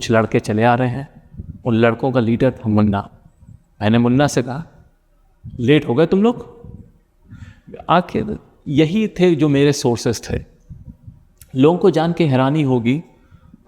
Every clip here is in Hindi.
कुछ लड़के चले आ रहे हैं। उन लड़कों का लीडर था मुन्ना। मैंने मुन्ना से कहा, लेट हो गए तुम लोग? आखिर यही थे जो मेरे सोर्सेस थे। लोगों को जान के हैरानी होगी,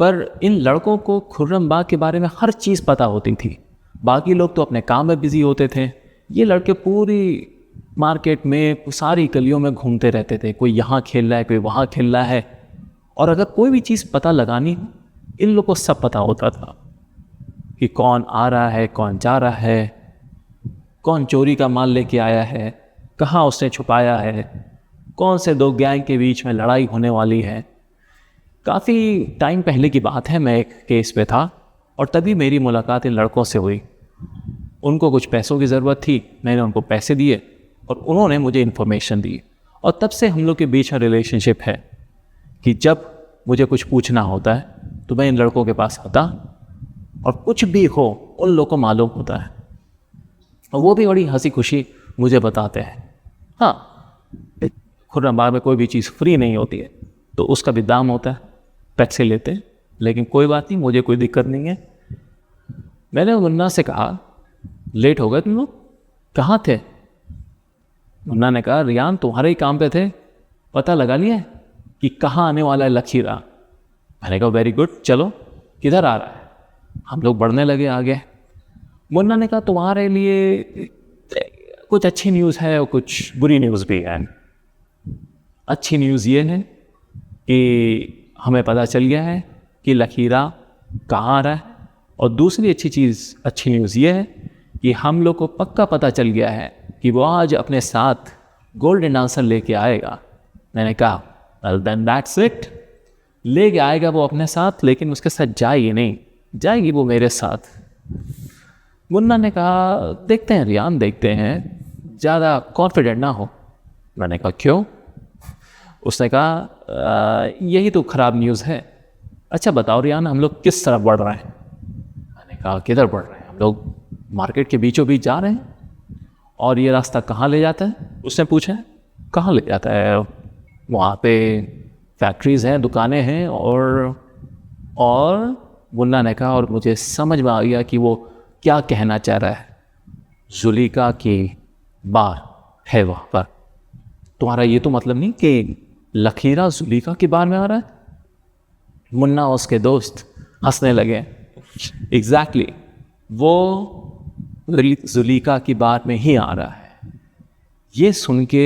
पर इन लड़कों को खुर्रम बाग के बारे में हर चीज़ पता होती थी। बाकी लोग तो अपने काम में बिजी होते थे। ये लड़के पूरी मार्केट में, सारी गलियों में घूमते रहते थे। कोई यहाँ खेल रहा है, कोई वहाँ खेल रहा है, और अगर कोई भी चीज़ पता लगानी हो, इन लोगों को सब पता होता था कि कौन आ रहा है, कौन जा रहा है, कौन चोरी का माल लेके आया है, कहाँ उसने छुपाया है, कौन से दो गैंग के बीच में लड़ाई होने वाली है। काफ़ी टाइम पहले की बात है, मैं एक केस पे था और तभी मेरी मुलाकात इन लड़कों से हुई। उनको कुछ पैसों की ज़रूरत थी, मैंने उनको पैसे दिए और उन्होंने मुझे इन्फॉर्मेशन दी, और तब से हम लोग के बीच में रिलेशनशिप है कि जब मुझे कुछ पूछना होता है तो मैं इन लड़कों के पास आता, और कुछ भी हो उन लोगों को मालूम होता है, और वो भी बड़ी हंसी खुशी मुझे बताते हैं। हाँ, खुर्रम बाग में कोई भी चीज़ फ्री नहीं होती है, तो उसका भी दाम होता है, पैसे लेते हैं, लेकिन कोई बात नहीं, मुझे कोई दिक्कत नहीं है। मैंने मुन्ना से कहा, लेट हो गए तुम लोग, कहाँ थे? मुन्ना ने कहा, रियान तुम्हारे ही काम पे थे, पता लगा लिया कि कहाँ आने वाला है लखीरा? मैंने कहा वेरी गुड, चलो किधर आ रहा है? हम लोग बढ़ने लगे आगे। मुन्ना ने कहा, तुम्हारे लिए कुछ अच्छी न्यूज़ है और कुछ बुरी न्यूज़ भी है। अच्छी न्यूज़ ये है कि हमें पता चल गया है कि लखीरा कहाँ आ रहा है, और दूसरी अच्छी न्यूज़ ये है कि हम लोग को पक्का पता चल गया है कि वो आज अपने साथ गोल्डन डांसर लेके आएगा। मैंने कहा वेल देन दैट्स इट, लेके आएगा वो अपने साथ, लेकिन उसके साथ जाएगी नहीं, जाएगी वो मेरे साथ। मुन्ना ने कहा, देखते हैं रियान, देखते हैं, ज़्यादा कॉन्फिडेंट ना हो। मैंने कहा क्यों? उसने कहा यही तो ख़राब न्यूज़ है। अच्छा बताओ रियान, हम लोग किस तरफ बढ़ रहे हैं? मैंने कहा किधर बढ़ रहे हैं? हम लोग मार्केट के बीचों बीच जा रहे हैं। और ये रास्ता कहाँ ले जाता है? उसने पूछा। कहाँ ले जाता है? वहाँ पे फैक्ट्रीज़ हैं, दुकानें हैं, और मुन्ना ने कहा, और मुझे समझ में आ गया कि वो क्या कहना चाह रहा है। जुलीका की बार है वहाँ पर। तुम्हारा ये तो मतलब नहीं कि लखीरा जुलीका की बार में आ रहा है? मुन्ना और उसके दोस्त हंसने लगे। एग्जैक्टली, वो जुलीका की बार में ही आ रहा है। ये सुन के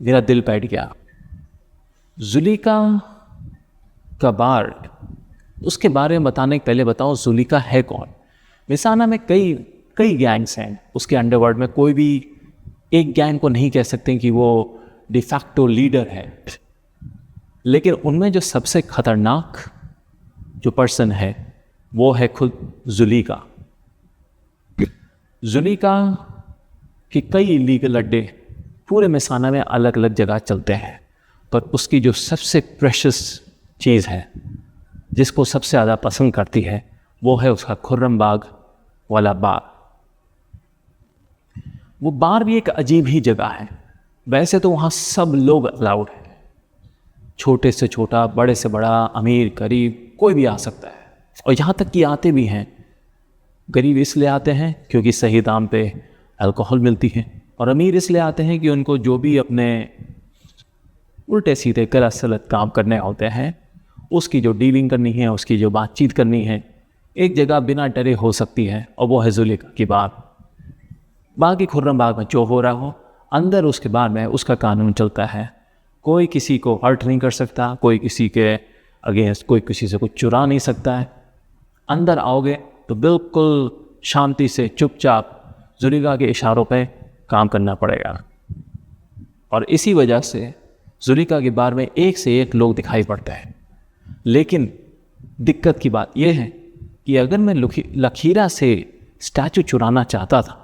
मेरा दिल बैठ गया। जुलीका का बार, उसके बारे में बताने के पहले बताओ जुलीका है कौन? मिसाना में कई गैंग्स हैं। उसके अंडरवर्ल्ड में कोई भी एक गैंग को नहीं कह सकते कि वो डिफैक्टो लीडर है, लेकिन उनमें जो सबसे खतरनाक जो पर्सन है वो है खुद जुलीका। जुलीका के कई इलीगल अड्डे पूरे मिसाना में अलग अलग जगह चलते हैं, पर उसकी जो सबसे प्रेशियस चीज़ है, जिसको सबसे ज़्यादा पसंद करती है, वो है उसका खुर्रम बाग वाला बार। वो बार भी एक अजीब ही जगह है। वैसे तो वहाँ सब लोग अलाउड है, छोटे से छोटा, बड़े से बड़ा, अमीर गरीब, कोई भी आ सकता है, और यहाँ तक कि आते भी हैं। गरीब इसलिए आते हैं क्योंकि सही दाम पे अल्कोहल मिलती है, और अमीर इसलिए आते हैं कि उनको जो भी अपने उल्टे सीधे गलत सलत काम करने होते हैं, उसकी जो डीलिंग करनी है, उसकी जो बातचीत करनी है, एक जगह बिना डरे हो सकती है, और वो है जुलीका की बात। बाकी खुर्रम बाग में जो हो रहा हो, अंदर उसके बाद में उसका कानून चलता है। कोई किसी को हर्ट नहीं कर सकता, कोई किसी के अगेंस्ट, कोई किसी से कुछ चुरा नहीं सकता है। अंदर आओगे तो बिल्कुल शांति से चुपचाप जुलीका के इशारों पे काम करना पड़ेगा, और इसी वजह से जुलीका के बार में एक से एक लोग दिखाई पड़ते हैं। लेकिन दिक्कत की बात यह है कि अगर मैं लखीरा से स्टैचू चुराना चाहता था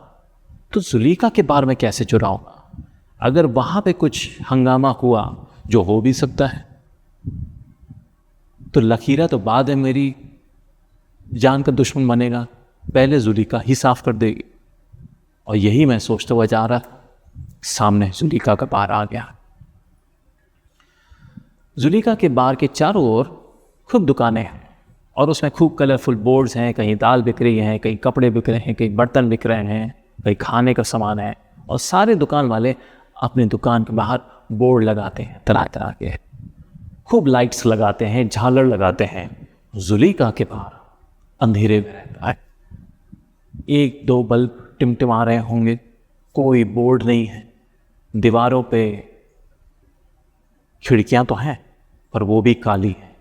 तो जुलीका के बार में कैसे चुराऊंगा? अगर वहाँ पे कुछ हंगामा हुआ, जो हो भी सकता है, तो लखीरा तो बाद में मेरी जान का दुश्मन बनेगा, पहले जुलीका ही साफ कर देगी। और यही मैं सोचता हुआ जा रहा था, सामने जुलीका का बार आ गया। जुलीका के बार के चारों ओर खूब दुकानें हैं, और उसमें खूब कलरफुल बोर्ड्स हैं, कहीं दाल बिक रही है, कहीं कपड़े बिक रहे हैं, कहीं बर्तन बिक रहे हैं, कहीं खाने का सामान है। और सारे दुकान वाले अपनी दुकान के बाहर बोर्ड लगाते हैं तरह तरह के, खूब लाइट्स लगाते हैं, झालर लगाते हैं। जुलेखा के बाहर अंधेरे में रहता है, एक दो बल्ब टिमटिमा रहे होंगे, कोई बोर्ड नहीं है। दीवारों पे खिड़कियां तो हैं पर वो भी काली हैं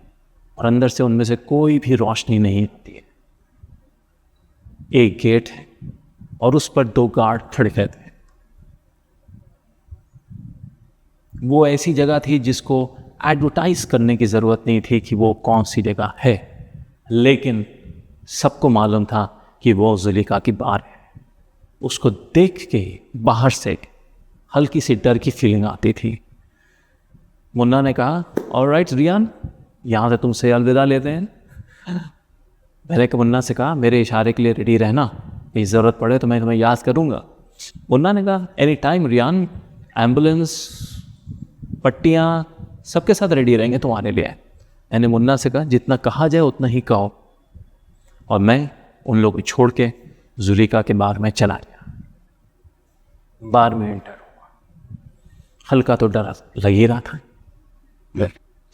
और अंदर से उनमें से कोई भी रोशनी नहीं आती है। एक गेट है और उस पर 2 गार्ड खड़े रहते हैं। वो ऐसी जगह थी जिसको एडवर्टाइज करने की ज़रूरत नहीं थी कि वो कौन सी जगह है, लेकिन सबको मालूम था कि वो जुलेखा की बार है। उसको देख के बाहर से हल्की सी डर की फीलिंग आती थी। मुन्ना ने कहा, ऑलराइट रियान, यहाँ से तुमसे अलविदा लेते हैं। मैंने मुन्ना से कहा, मेरे इशारे के लिए रेडी रहना, कहीं ज़रूरत पड़े तो मैं तुम्हें याद करूँगा। मुन्ना ने कहा, एनी टाइम रियान, एम्बुलेंस, पट्टियाँ सबके साथ रेडी रहेंगे तुम्हारे लिए। मैंने मुन्ना से कहा, जितना कहा जाए उतना ही कहो। और मैं उन लोगों को छोड़ के जुलेखा के बार में चला गया। बार में एंटर हुआ, हल्का तो डर लग ही रहा था।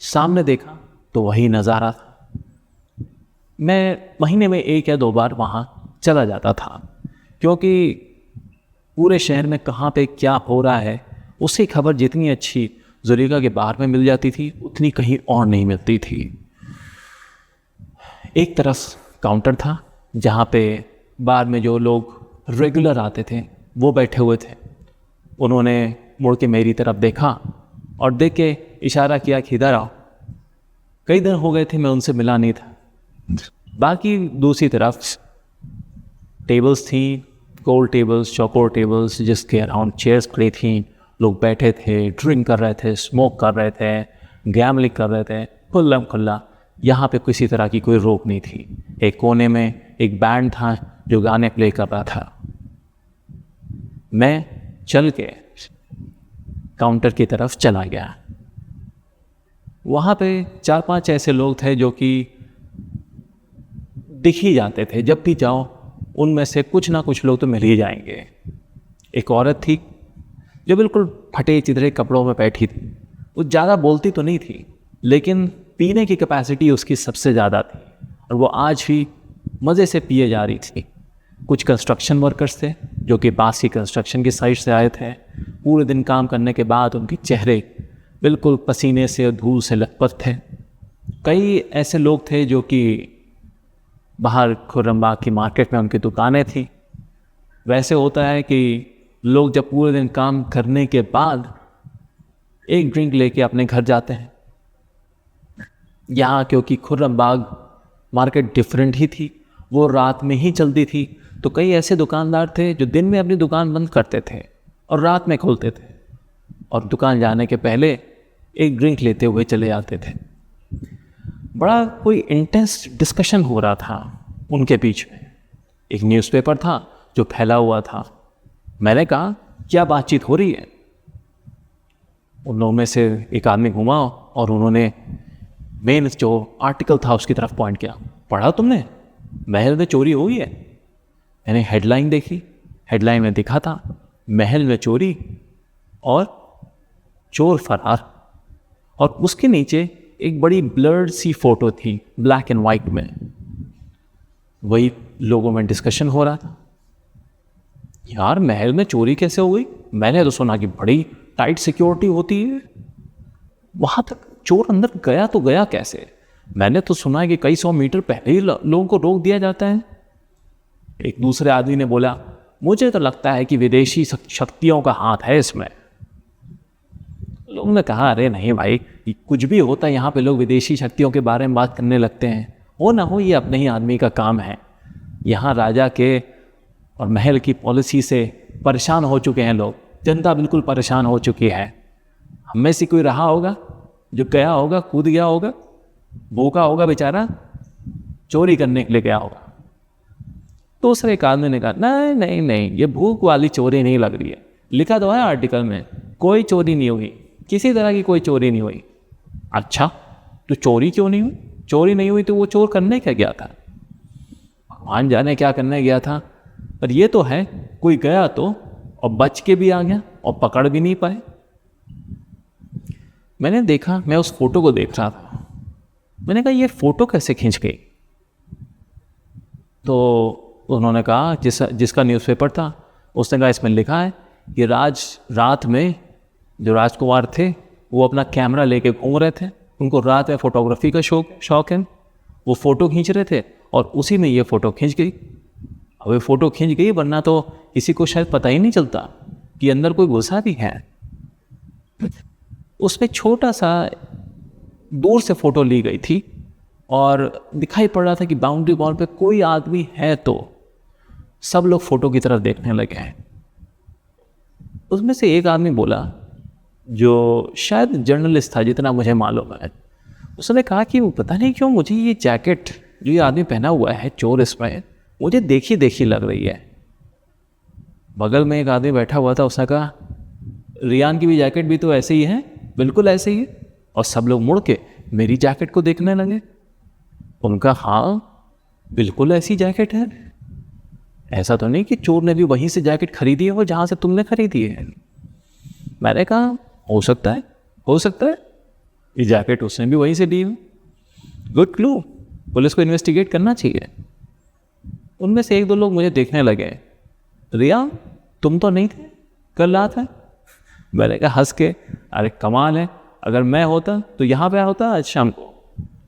सामने देखा तो वही नज़ारा था। मैं महीने में 1 या 2 बार वहाँ चला जाता था, क्योंकि पूरे शहर में कहाँ पे क्या हो रहा है उसकी खबर जितनी अच्छी जुलेखा के बार में मिल जाती थी उतनी कहीं और नहीं मिलती थी। एक तरफ काउंटर था जहाँ पे बार में जो लोग रेगुलर आते थे वो बैठे हुए थे। उन्होंने मुड़ के मेरी तरफ देखा और देख के इशारा किया कि इधर आओ। कई दिन हो गए थे मैं उनसे मिला नहीं था। बाकी दूसरी तरफ टेबल्स थी, गोल टेबल्स, चौकोर टेबल्स, जिसके अराउंड चेयर्स पड़ी थी। लोग बैठे थे, ड्रिंक कर रहे थे, स्मोक कर रहे थे, गैमलिंग कर रहे थे, खुल्लम खुल्ला। यहाँ पे किसी तरह की कोई रोक नहीं थी। एक कोने में एक बैंड था जो गाने प्ले कर रहा था। मैं चल के काउंटर की तरफ चला गया। वहाँ पे 4-5 ऐसे लोग थे जो कि दिख ही जाते थे, जब भी जाओ उनमें से कुछ ना कुछ लोग तो मिल ही जाएंगे। एक औरत थी जो बिल्कुल फटे चिथड़े कपड़ों में बैठी थी। वो ज़्यादा बोलती तो नहीं थी, लेकिन पीने की कैपेसिटी उसकी सबसे ज़्यादा थी और वो आज भी मज़े से पिए जा रही थी। कुछ कंस्ट्रक्शन वर्कर्स थे जो कि पास की कंस्ट्रक्शन की साइट से आए थे। पूरे दिन काम करने के बाद उनके चेहरे बिल्कुल पसीने से और धूल से लथपथ थे। कई ऐसे लोग थे जो कि बाहर खुर्रमबाग की मार्केट में उनकी दुकानें थी। वैसे होता है कि लोग जब पूरे दिन काम करने के बाद एक ड्रिंक लेके अपने घर जाते हैं। यहाँ क्योंकि खुर्रमबाग मार्केट डिफरेंट ही थी, वो रात में ही चलती थी, तो कई ऐसे दुकानदार थे जो दिन में अपनी दुकान बंद करते थे और रात में खोलते थे और दुकान जाने के पहले एक ड्रिंक लेते हुए चले जाते थे। बड़ा कोई इंटेंस डिस्कशन हो रहा था उनके बीच में। एक न्यूज़पेपर था जो फैला हुआ था। मैंने कहा, क्या बातचीत हो रही है? उन लोगों में से एक आदमी घुमा और उन्होंने मेन जो आर्टिकल था उसकी तरफ पॉइंट किया। पढ़ा तुमने, महल में चोरी हुई है? मैंने हेडलाइन देखी। हेडलाइन में दिखा था, महल में चोरी और चोर फरार, और उसके नीचे एक बड़ी ब्लर्ड सी फोटो थी ब्लैक एंड वाइट में। वही लोगों में डिस्कशन हो रहा था। यार, महल में चोरी कैसे हो गई? मैंने तो सुना कि बड़ी टाइट सिक्योरिटी होती है। वहाँ तक चोर अंदर गया तो गया कैसे? मैंने तो सुना है कि कई 100 मीटर पहले ही लोगों को रोक दिया जाता है। एक दूसरे आदमी ने बोला, मुझे तो लगता है कि विदेशी शक्तियों का हाथ है इसमें। लोगों ने कहा, अरे नहीं भाई, कुछ भी होता है यहाँ पे लोग विदेशी शक्तियों के बारे में बात करने लगते हैं। हो ना हो, ये अपने ही आदमी का काम है। यहाँ राजा के और महल की पॉलिसी से परेशान हो चुके हैं लोग। जनता बिल्कुल परेशान हो चुकी है। हम में से कोई रहा होगा जो गया होगा, कूद गया होगा, भूखा होगा बेचारा, चोरी करने के लिए गया होगा। दूसरे एक आदमी ने कहा, नहीं नहीं नहीं, ये भूख वाली चोरी नहीं लग रही है। लिखा तो है आर्टिकल में, कोई चोरी नहीं हुई, किसी तरह की कोई चोरी नहीं हुई। अच्छा, तो चोरी क्यों नहीं हुई? चोरी नहीं हुई तो वो चोर करने क्या गया था, भगवान जाने क्या करने गया था। पर ये तो है कोई गया तो और बच के भी आ गया और पकड़ भी नहीं पाए। मैंने देखा, मैं उस फोटो को देख रहा था, मैंने कहा ये फोटो कैसे खींच गई। तो उन्होंने कहा जिसका न्यूज़पेपर था उसने कहा इसमें लिखा है कि रात में जो राजकुमार थे वो अपना कैमरा लेके घूम रहे थे, उनको रात में फोटोग्राफी का शौक है, वो फ़ोटो खींच रहे थे और उसी में ये फ़ोटो खींच गई। अब ये फ़ोटो खींच गई, वरना तो किसी को शायद पता ही नहीं चलता कि अंदर कोई घुसा भी है। उसमें छोटा सा दूर से फ़ोटो ली गई थी और दिखाई पड़ रहा था कि बाउंड्री वॉल पे कोई आदमी है, तो सब लोग फ़ोटो की तरफ देखने लगे हैं। उसमें से एक आदमी बोला, जो शायद जर्नलिस्ट था जितना मुझे मालूम है, उसने कहा कि वो पता नहीं क्यों मुझे ये जैकेट जो ये आदमी पहना हुआ है चोर इसमें, मुझे देखी देखी लग रही है। बगल में एक आदमी बैठा हुआ था, उसने कहा रियान की भी जैकेट भी तो ऐसे ही है, बिल्कुल ऐसे ही है। और सब लोग मुड़ के मेरी जैकेट को देखने लगे। उनका हाँ बिल्कुल ऐसी जैकेट है, ऐसा तो नहीं कि चोर ने भी वहीं से जैकेट खरीदी है वो जहाँ से तुमने खरीदी है। मैंने कहा हो सकता है ये जैकेट उसने भी वहीं से ली है। गुड क्लू, पुलिस को इन्वेस्टिगेट करना चाहिए। उनमें से एक दो लोग मुझे देखने लगे, रिया तुम तो नहीं थे कल रात है। मैंने कहा हंस के, अरे कमाल है, अगर मैं होता तो यहाँ पे होता आज शाम को,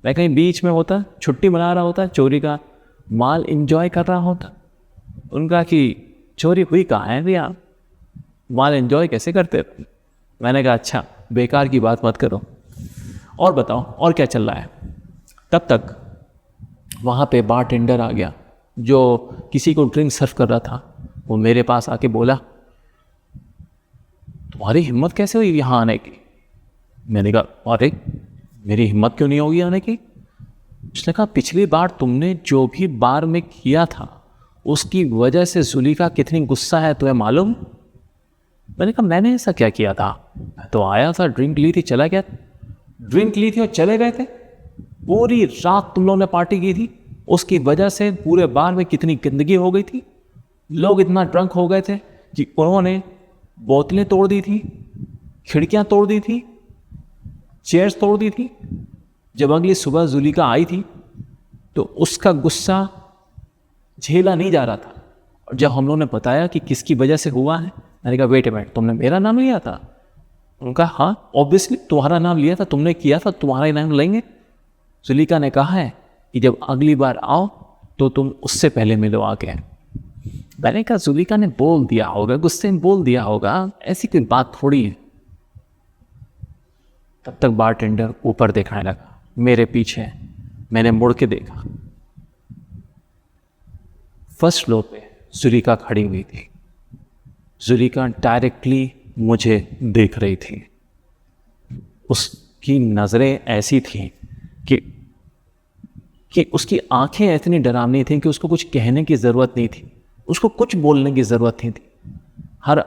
मैं कहीं बीच में होता, छुट्टी मना रहा होता, चोरी का माल एंजॉय कर रहा होता। उनका कि चोरी हुई कहाँ है रिया, माल एंजॉय कैसे करते। मैंने कहा अच्छा बेकार की बात मत करो, और बताओ और क्या चल रहा है। तब तक वहाँ पे बारटेंडर आ गया जो किसी को ड्रिंक सर्व कर रहा था। वो मेरे पास आके बोला तुम्हारी हिम्मत कैसे हुई यहाँ आने की। मैंने कहा अरे मेरी हिम्मत क्यों नहीं होगी आने की। उसने कहा पिछली बार तुमने जो भी बार में किया था उसकी वजह से जुलीका कितनी गुस्सा है तुम्हें मालूम। मैंने कहा मैंने ऐसा क्या किया था, मैं तो आया था, ड्रिंक ली थी, चला गया, ड्रिंक ली थी और चले गए थे। पूरी रात तुम लोगों ने पार्टी की थी, उसकी वजह से पूरे बार में कितनी गंदगी हो गई थी। लोग इतना ड्रंक हो गए थे कि उन्होंने बोतलें तोड़ दी थी, खिड़कियां तोड़ दी थी, चेयर्स तोड़ दी थी। जब अगली सुबह जुलीका आई थी तो उसका गुस्सा झेला नहीं जा रहा था। और जब हम लोगों ने बताया कि किसकी वजह से हुआ है, मैंने कहा वेट ए मिनट, तुमने मेरा नाम लिया था। उनका हाँ ऑब्वियसली तुम्हारा नाम लिया था, तुमने किया था, तुम्हारा ही नाम लेंगे। जुलीका ने कहा है कि जब अगली बार आओ तो तुम उससे पहले मिलो आके। मैंने कहा जुलीका ने बोल दिया होगा, गुस्से में बोल दिया होगा, ऐसी कोई बात थोड़ी है। तब तक बारटेंडर ऊपर देखने लगा मेरे पीछे। मैंने मुड़ के देखा, फर्स्ट फ्लोर पे जुलीका खड़ी हुई थी। जुलीका डायरेक्टली मुझे देख रही थी। उसकी नज़रें ऐसी थीं कि उसकी आंखें इतनी डरावनी थीं कि उसको कुछ कहने की ज़रूरत नहीं थी, उसको कुछ बोलने की ज़रूरत नहीं थी। हर